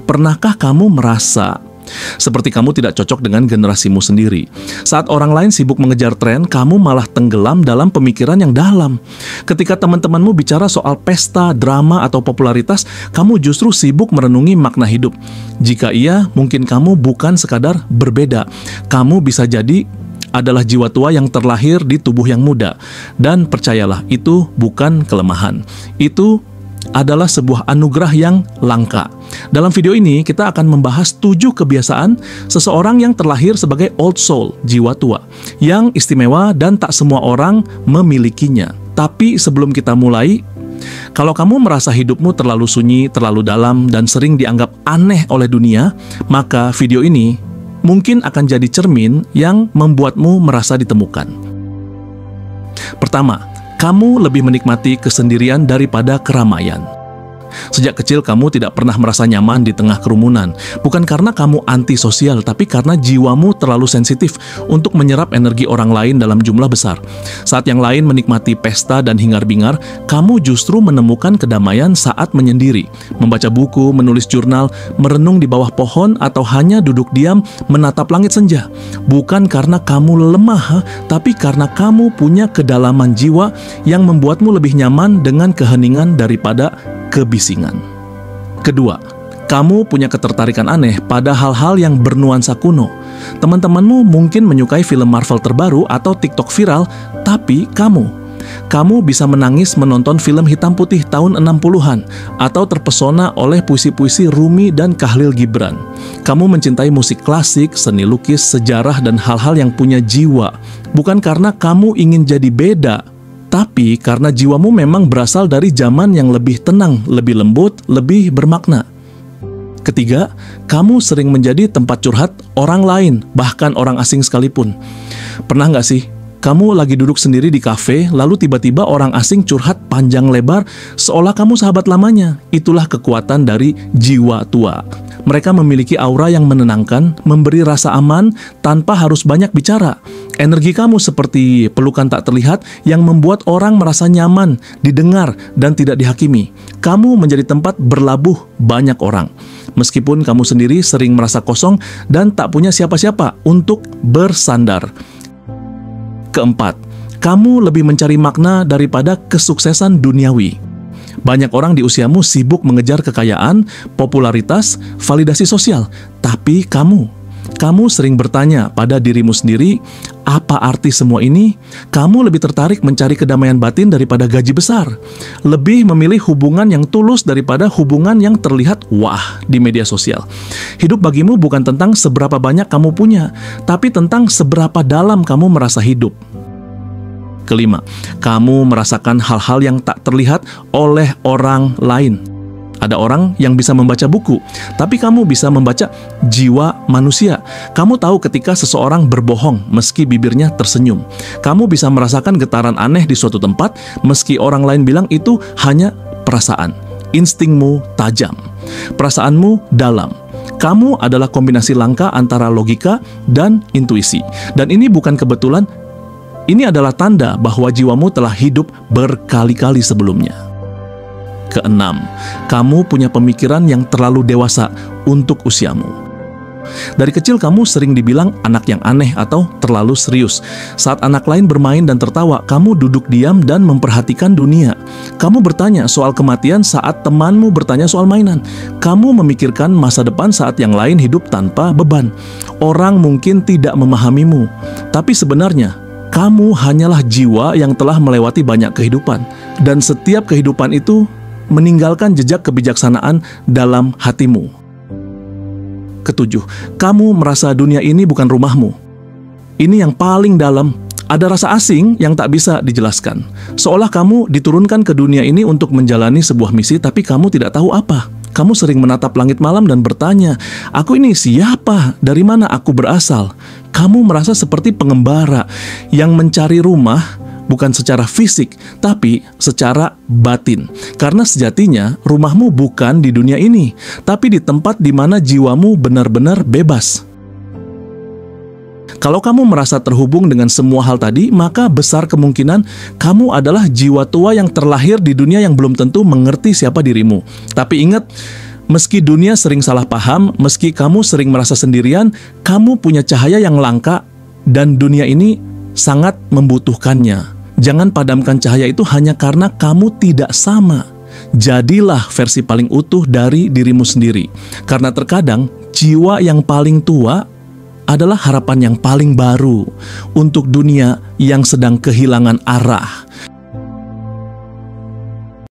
Pernahkah kamu merasa seperti kamu tidak cocok dengan generasimu sendiri? Saat orang lain sibuk mengejar tren, kamu malah tenggelam dalam pemikiran yang dalam. Ketika teman-temanmu bicara soal pesta, drama, atau popularitas, kamu justru sibuk merenungi makna hidup. Jika iya, mungkin kamu bukan sekadar berbeda. Kamu bisa jadi adalah jiwa tua yang terlahir di tubuh yang muda. Dan percayalah, itu bukan kelemahan. Itu adalah sebuah anugerah yang langka. Dalam video ini, kita akan membahas 7 kebiasaan seseorang yang terlahir sebagai old soul, jiwa tua, yang istimewa dan tak semua orang memilikinya. Tapi sebelum kita mulai, kalau kamu merasa hidupmu terlalu sunyi, terlalu dalam, dan sering dianggap aneh oleh dunia, maka video ini mungkin akan jadi cermin yang membuatmu merasa ditemukan. Pertama, kamu lebih menikmati kesendirian daripada keramaian. Sejak kecil kamu tidak pernah merasa nyaman di tengah kerumunan. Bukan karena kamu antisosial, tapi karena jiwamu terlalu sensitif untuk menyerap energi orang lain dalam jumlah besar. Saat yang lain menikmati pesta dan hingar-bingar, kamu justru menemukan kedamaian saat menyendiri, membaca buku, menulis jurnal, merenung di bawah pohon, atau hanya duduk diam menatap langit senja. Bukan karena kamu lemah, tapi karena kamu punya kedalaman jiwa yang membuatmu lebih nyaman dengan keheningan daripada kebisingan. Kedua, kamu punya ketertarikan aneh pada hal-hal yang bernuansa kuno. Teman-temanmu mungkin menyukai film Marvel terbaru atau TikTok viral, tapi kamu bisa menangis menonton film hitam putih tahun 60-an atau terpesona oleh puisi-puisi Rumi dan Khalil Gibran. Kamu mencintai musik klasik, seni lukis, sejarah, dan hal-hal yang punya jiwa. Bukan karena kamu ingin jadi beda, tapi karena jiwamu memang berasal dari zaman yang lebih tenang, lebih lembut, lebih bermakna. Ketiga, kamu sering menjadi tempat curhat orang lain, bahkan orang asing sekalipun. Pernah nggak sih, kamu lagi duduk sendiri di kafe, lalu tiba-tiba orang asing curhat panjang lebar, seolah kamu sahabat lamanya? Itulah kekuatan dari jiwa tua. Mereka memiliki aura yang menenangkan, memberi rasa aman tanpa harus banyak bicara. Energi kamu seperti pelukan tak terlihat yang membuat orang merasa nyaman, didengar, dan tidak dihakimi. Kamu menjadi tempat berlabuh banyak orang. Meskipun kamu sendiri sering merasa kosong dan tak punya siapa-siapa untuk bersandar. Keempat, kamu lebih mencari makna daripada kesuksesan duniawi. Banyak orang di usiamu sibuk mengejar kekayaan, popularitas, validasi sosial. Tapi kamu sering bertanya pada dirimu sendiri, apa arti semua ini? Kamu lebih tertarik mencari kedamaian batin daripada gaji besar. Lebih memilih hubungan yang tulus daripada hubungan yang terlihat wah di media sosial. Hidup bagimu bukan tentang seberapa banyak kamu punya, tapi tentang seberapa dalam kamu merasa hidup. Kelima, kamu merasakan hal-hal yang tak terlihat oleh orang lain. Ada orang yang bisa membaca buku, tapi kamu bisa membaca jiwa manusia. Kamu tahu ketika seseorang berbohong meski bibirnya tersenyum. Kamu bisa merasakan getaran aneh di suatu tempat meski orang lain bilang itu hanya perasaan. Instingmu tajam, perasaanmu dalam. Kamu adalah kombinasi langka antara logika dan intuisi. Dan ini bukan kebetulan. Ini adalah tanda bahwa jiwamu telah hidup berkali-kali sebelumnya. Keenam, kamu punya pemikiran yang terlalu dewasa untuk usiamu. Dari kecil kamu sering dibilang anak yang aneh atau terlalu serius. Saat anak lain bermain dan tertawa, kamu duduk diam dan memperhatikan dunia. Kamu bertanya soal kematian saat temanmu bertanya soal mainan. Kamu memikirkan masa depan saat yang lain hidup tanpa beban. Orang mungkin tidak memahamimu, tapi sebenarnya kamu hanyalah jiwa yang telah melewati banyak kehidupan, dan setiap kehidupan itu meninggalkan jejak kebijaksanaan dalam hatimu. Ketujuh, kamu merasa dunia ini bukan rumahmu. Ini yang paling dalam. Ada rasa asing yang tak bisa dijelaskan. Seolah kamu diturunkan ke dunia ini untuk menjalani sebuah misi, tapi kamu tidak tahu apa. Kamu sering menatap langit malam dan bertanya, aku ini siapa? Dari mana aku berasal? Kamu merasa seperti pengembara yang mencari rumah bukan secara fisik, tapi secara batin. Karena sejatinya rumahmu bukan di dunia ini, tapi di tempat di mana jiwamu benar-benar bebas. Kalau kamu merasa terhubung dengan semua hal tadi, maka besar kemungkinan kamu adalah jiwa tua yang terlahir di dunia yang belum tentu mengerti siapa dirimu. Tapi ingat, Meski dunia sering salah paham, meski kamu sering merasa sendirian, kamu punya cahaya yang langka dan dunia ini sangat membutuhkannya. Jangan padamkan cahaya itu hanya karena kamu tidak sama. Jadilah versi paling utuh dari dirimu sendiri. Karena terkadang jiwa yang paling tua adalah harapan yang paling baru untuk dunia yang sedang kehilangan arah.